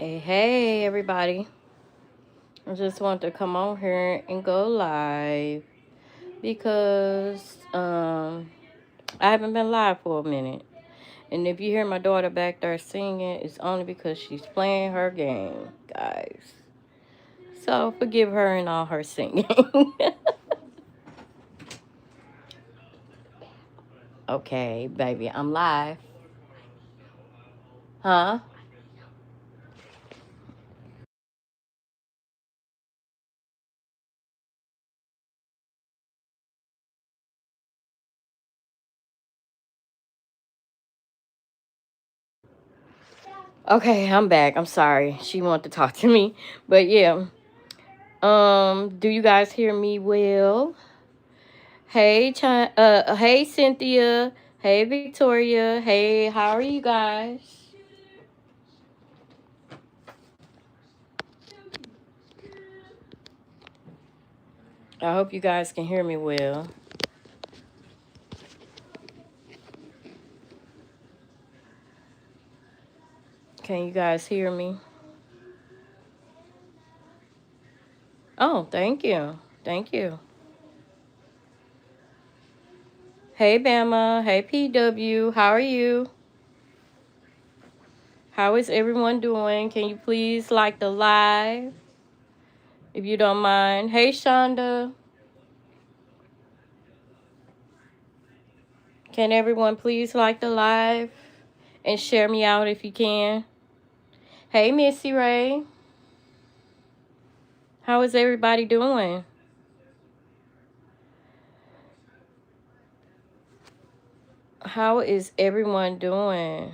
Hey, everybody. I just want to come on here and go live because I haven't been live for a minute. And if you hear my daughter back there singing, it's only because she's playing her game, guys. So forgive her and all her singing. Okay, baby, I'm live. Huh? Okay, I'm back. I'm sorry. She wanted to talk to me. But yeah. Do you guys hear me well? Hey Cynthia. Hey Victoria. Hey, how are you guys? I hope you guys can hear me well. Can you guys hear me? Oh, thank you. Thank you. Hey Bama. Hey PW. How are you? How is everyone doing? Can you please like the live if you don't mind? Hey Shonda. Can everyone please like the live and share me out if you can? Hey Missy Ray. How is everybody doing? How is everyone doing?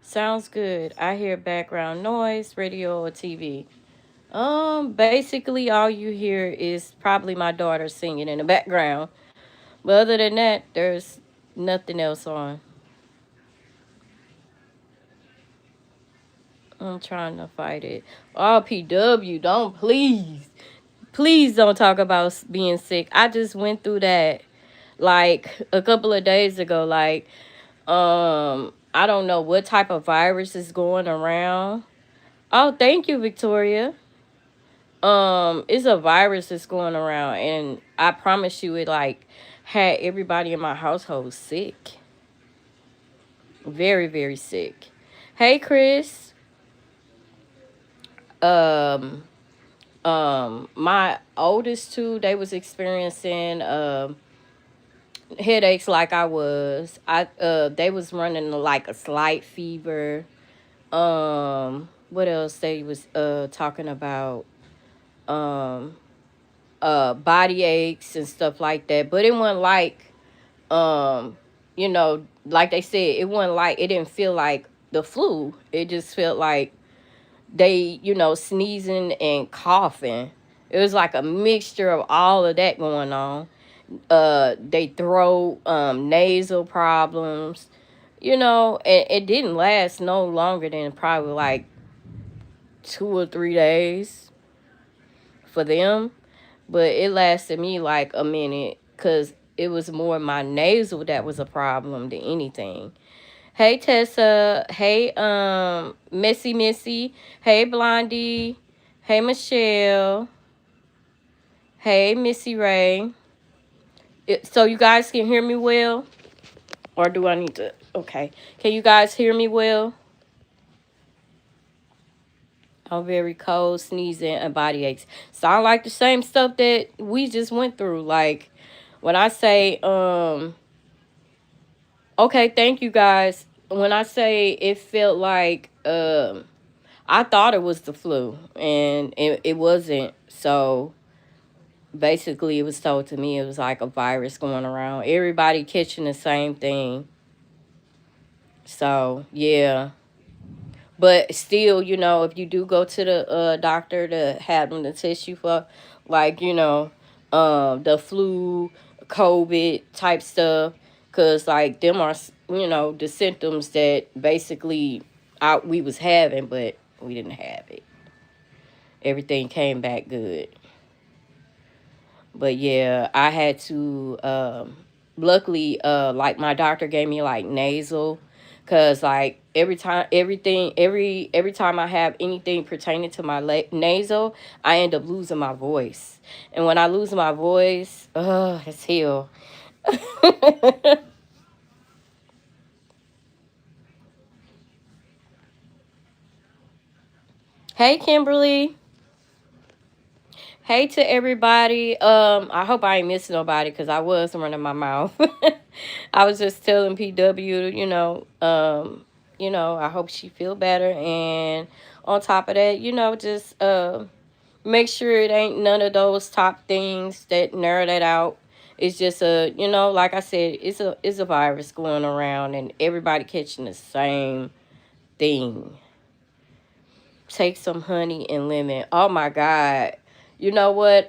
Sounds good. I hear background noise, radio or TV. Basically all you hear is probably my daughter singing in the background. But other than that, there's nothing else on. I'm trying to fight it. Oh, PW, don't please. Please don't talk about being sick. I just went through that like a couple of days ago. Like, I don't know what type of virus is going around. Oh, thank you, Victoria. It's a virus that's going around, and I promise you, it like had everybody in my household sick, very, very sick. Hey, Chris. Um, my oldest two, they was experiencing headaches like I was. They was running like a slight fever. What else they was talking about? Um Body aches and stuff like that. But it wasn't like um like they said, it wasn't like, it didn't feel like the flu. It just felt like they, sneezing and coughing. It was like a mixture of all of that going on. They throat, nasal problems, and it didn't last no longer than probably like 2 or 3 days for them, but it lasted me like a minute because it was more my nasal that was a problem than anything. Hey Tessa, hey Missy, hey Blondie, hey Michelle, hey Missy Ray. So you guys can hear me well, or do I need to? Okay, can you guys hear me well? I'm very cold, sneezing, and body aches. Sound like the same stuff that we just went through. Like when I say, okay, thank you guys. When I say it felt like, I thought it was the flu, and it wasn't. So basically, it was told to me it was like a virus going around. Everybody catching the same thing. So yeah. But still, if you do go to the doctor to have them to test you for, like, the flu, COVID type stuff, because, like, them are, the symptoms that basically we was having, but we didn't have it. Everything came back good. But, yeah, I had to, luckily, like, my doctor gave me, like, nasal Cause like every time, every time I have anything pertaining to my nasal, I end up losing my voice. And when I lose my voice, it's hell. Hey, Kimberly. Hey to everybody. I hope I ain't missing nobody because I was running my mouth. I was just telling PW, I hope she feel better. And on top of that, just make sure it ain't none of those top things that narrow that out. It's just like I said, it's a virus going around and everybody catching the same thing. Take some honey and lemon. Oh my God. You know what?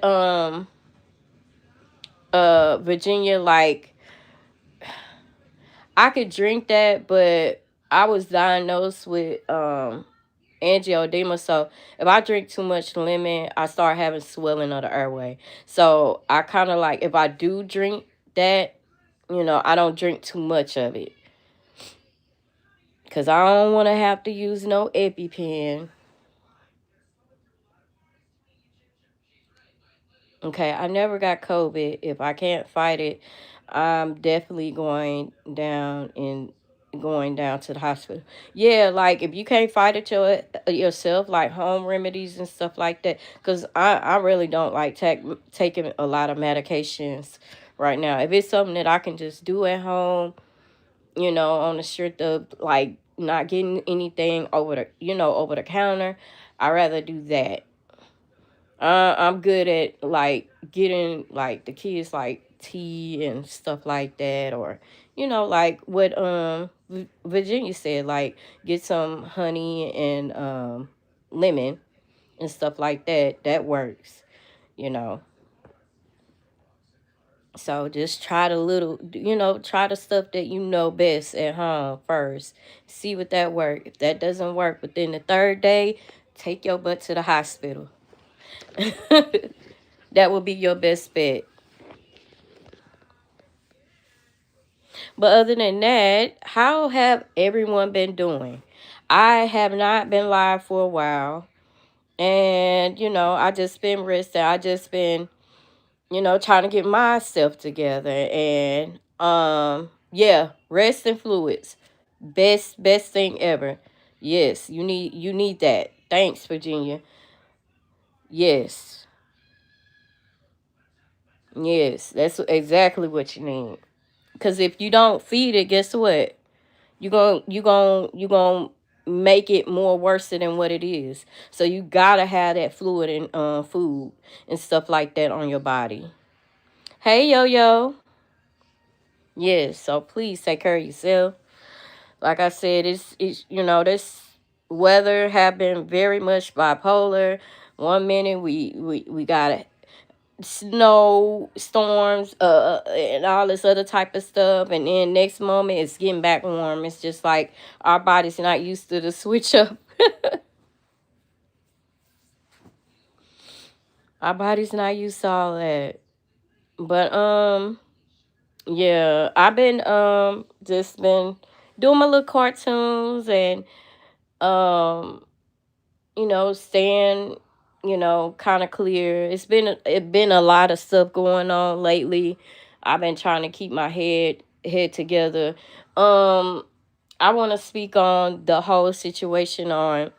Virginia, like I could drink that, but I was diagnosed with angioedema. So if I drink too much lemon, I start having swelling of the airway. So I kind of like if I do drink that, I don't drink too much of it because I don't want to have to use no EpiPen. Okay, I never got COVID. If I can't fight it, I'm definitely going down to the hospital. Yeah, like if you can't fight it yourself, like home remedies and stuff like that. Cause I really don't like taking a lot of medications right now. If it's something that I can just do at home, on the strength of like not getting anything over the counter, I rather do that. I'm good at like getting like the kids like tea and stuff like that, or like what Virginia said, like get some honey and lemon and stuff like that. That works, you know. So just try the stuff that you know best at home first. See what that works. If that doesn't work within the third day, take your butt to the hospital. That would be your best bet. But other than that, how have everyone been doing? I have not been live for a while. And, I just been resting. I just been, trying to get myself together. And yeah, rest and fluids. Best thing ever. Yes, you need that. Thanks, Virginia. Yes. Yes, that's exactly what you need. Cause if you don't feed it, guess what? You gon' make it more worse than what it is. So you gotta have that fluid and food and stuff like that on your body. Hey, yo yo. Yes, so please take care of yourself. Like I said, this weather have been very much bipolar. One minute we got snow storms and all this other type of stuff, and then next moment it's getting back warm. It's just like our body's not used to the switch up. Our body's not used to all that. But yeah, I've been just been doing my little cartoons and um staying, kind of clear. It been a lot of stuff going on lately. I've been trying to keep my head together. Um, I want to speak on the whole situation on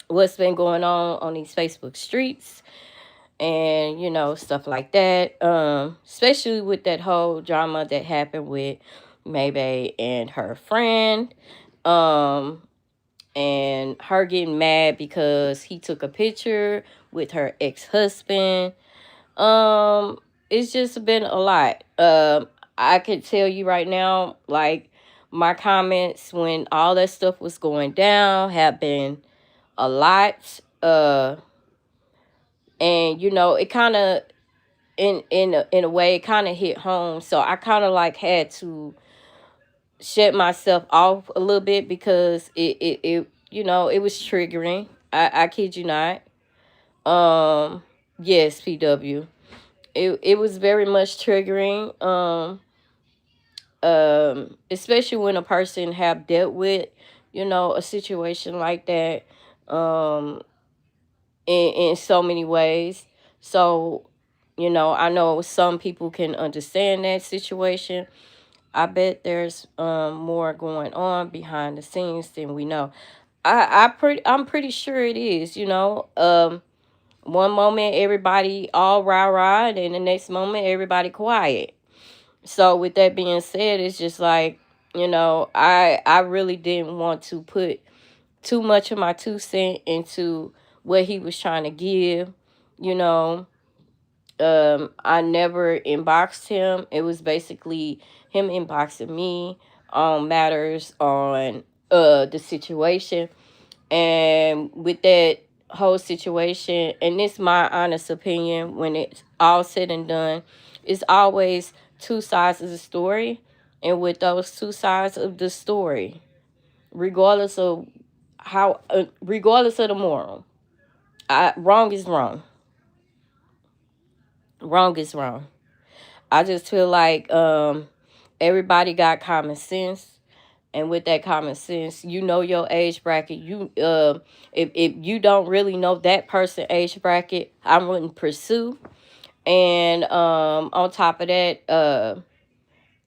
what's been going on these Facebook streets and stuff like that. Especially with that whole drama that happened with Maybay and her friend. Um, and her getting mad because he took a picture with her ex-husband. um it's just been a lot. I could tell you right now, like my comments when all that stuff was going down have been a lot. And it kind of in a way it kind of hit home, so I kind of like had to shut myself off a little bit because it was triggering. I kid you not. Yes, PW. It was very much triggering. especially when a person have dealt with, a situation like that, um, in so many ways. So, I know some people can understand that situation. I bet there's more going on behind the scenes than we know. I'm pretty sure it is, one moment everybody all rah rah, and then the next moment everybody quiet. So with that being said, it's just like, I really didn't want to put too much of my 2 cent into what he was trying to give, you know. I never inboxed him. It was basically him inboxing me on matters on the situation. And with that whole situation, and this my honest opinion, when it's all said and done, it's always two sides of the story. And with those two sides of the story, regardless of regardless of the moral, wrong is wrong. Wrong is wrong. I just feel like everybody got common sense, and with that common sense, your age bracket. If you don't really know that person age bracket, I wouldn't pursue. And on top of that,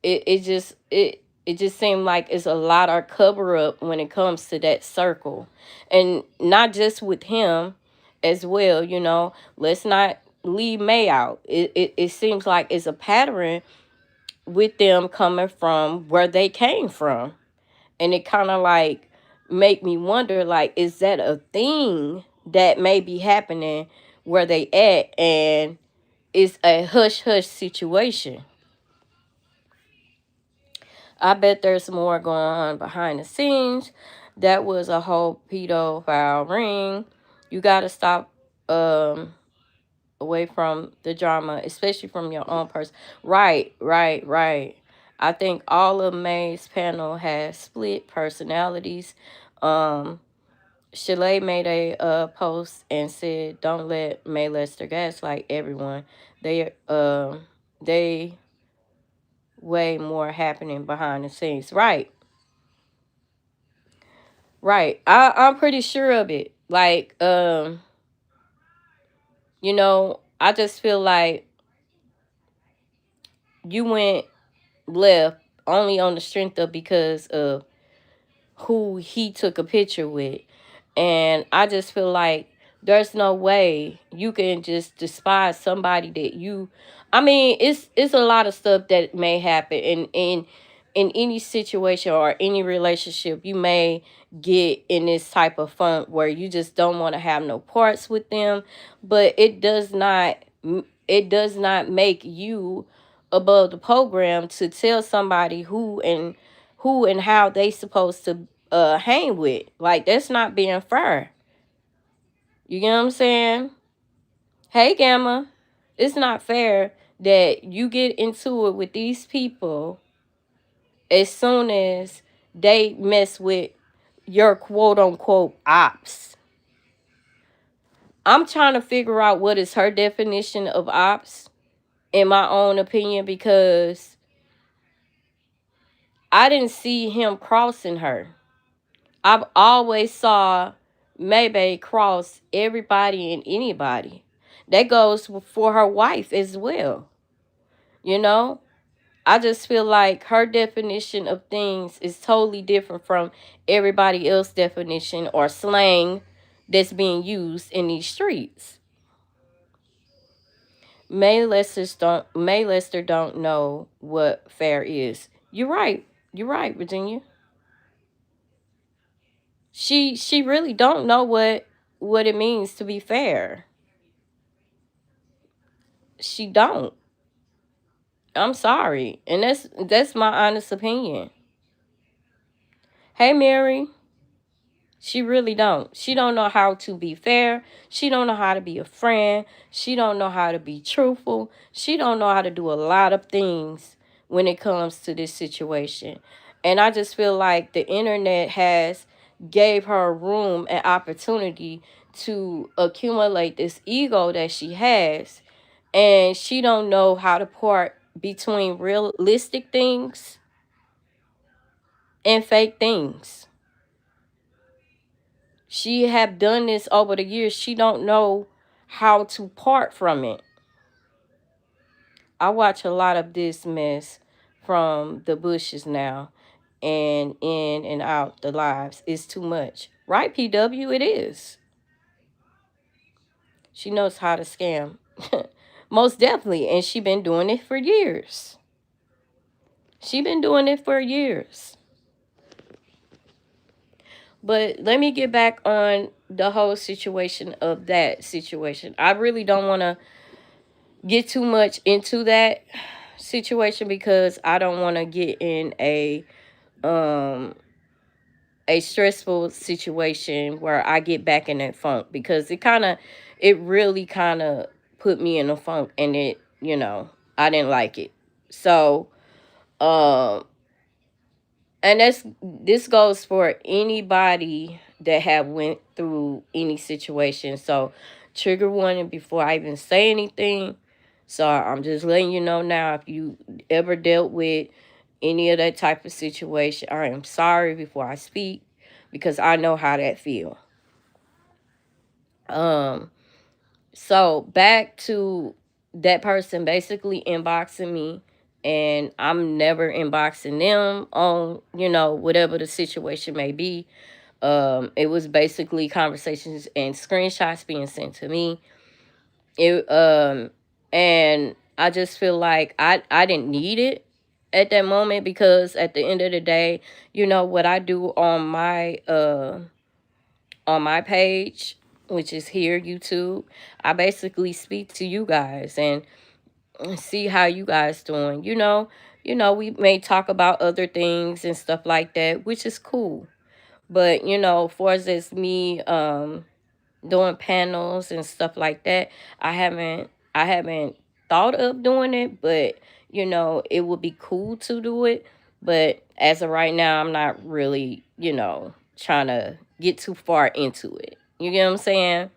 it just seemed like it's a lot of cover up when it comes to that circle, and not just with him as well. Let's not leave May out. It seems like it's a pattern with them coming from where they came from, and it kind of like make me wonder, like, is that a thing that may be happening where they at, and it's a hush hush situation. I bet there's more going on behind the scenes. That was a whole pedophile ring. You got to stop um away from the drama, especially from your own person. Right, right, right. I think all of May's panel has split personalities. Um, Shalay made a post and said, "Don't let May Lester gaslight everyone. They way more happening behind the scenes." Right, right. I'm pretty sure of it. Like, I just feel like you went left only on the strength of because of who he took a picture with. And I just feel like there's no way you can just despise somebody that you, I mean, it's a lot of stuff that may happen in any situation or any relationship. You may get in this type of funk where you just don't want to have no parts with them, but it does not make you above the program to tell somebody who and how they supposed to hang with. Like, that's not being fair. You get what I'm saying? Hey, Gamma, it's not fair that you get into it with these people as soon as they mess with your quote unquote ops. I'm trying to figure out what is her definition of ops, in my own opinion, because I didn't see him crossing her. I've always saw Maybay cross everybody and anybody. That goes for her wife as well. You know, I just feel like her definition of things is totally different from everybody else's definition or slang that's being used in these streets. May Lester don't know what fair is. You're right. You're right, Virginia. She really don't know what it means to be fair. She don't. I'm sorry. And that's my honest opinion. Hey, Mary. She really don't. She don't know how to be fair. She don't know how to be a friend. She don't know how to be truthful. She don't know how to do a lot of things when it comes to this situation. And I just feel like the internet has gave her room and opportunity to accumulate this ego that she has, and she don't know how to part between realistic things and fake things. She have done this over the years. She don't know how to part from it. I watch a lot of this mess from the bushes now, and in and out the lives. It's too much. Right, PW, it is. She knows how to scam. Most definitely. And she been doing it for years. She been doing it for years. But let me get back on the whole situation of that situation. I really don't want to get too much into that situation because I don't want to get in um a stressful situation where I get back in that funk, because it really kind of put me in a funk, and I didn't like it. So, um and this goes for anybody that have went through any situation. So, trigger warning before I even say anything. So I'm just letting you know now, if you ever dealt with any of that type of situation, I am sorry before I speak, because I know how that feel. Um, so back to that person basically inboxing me, and I'm never inboxing them on, whatever the situation may be. It was basically conversations and screenshots being sent to me. It and I just feel like I didn't need it at that moment, because at the end of the day, what I do on my page, which is here, YouTube, I basically speak to you guys and see how you guys doing. We may talk about other things and stuff like that, which is cool. But for as me doing panels and stuff like that, I haven't thought of doing it, but it would be cool to do it. But as of right now, I'm not really, trying to get too far into it. You get what I'm saying?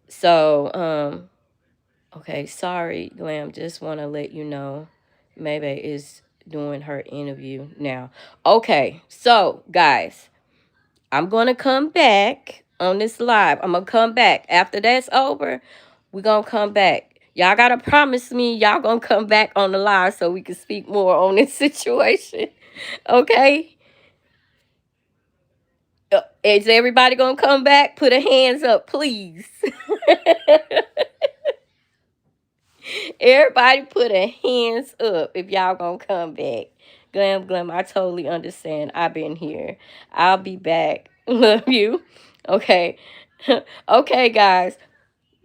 So, okay, sorry, Glam. Just want to let you know, maybe is doing her interview now. Okay, so guys, I'm gonna come back on this live. I'm gonna come back after that's over. We're gonna come back. Y'all gotta promise me y'all gonna come back on the live so we can speak more on this situation. Okay? Is everybody gonna come back? Put a hands up, please. Everybody put a hands up if y'all gonna come back. Glam, I totally understand. I've been here. I'll be back. Love you. Okay. Okay, guys.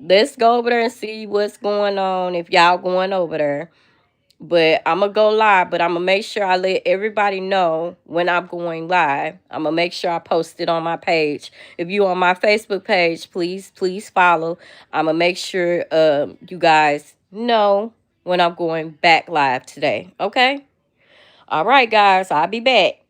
Let's go over there and see what's going on if y'all going over there. But I'm going to go live, but I'm going to make sure I let everybody know when I'm going live. I'm going to make sure I post it on my page. If you on my Facebook page, please follow. I'm going to make sure you guys know when I'm going back live today. Okay? All right, guys. I'll be back.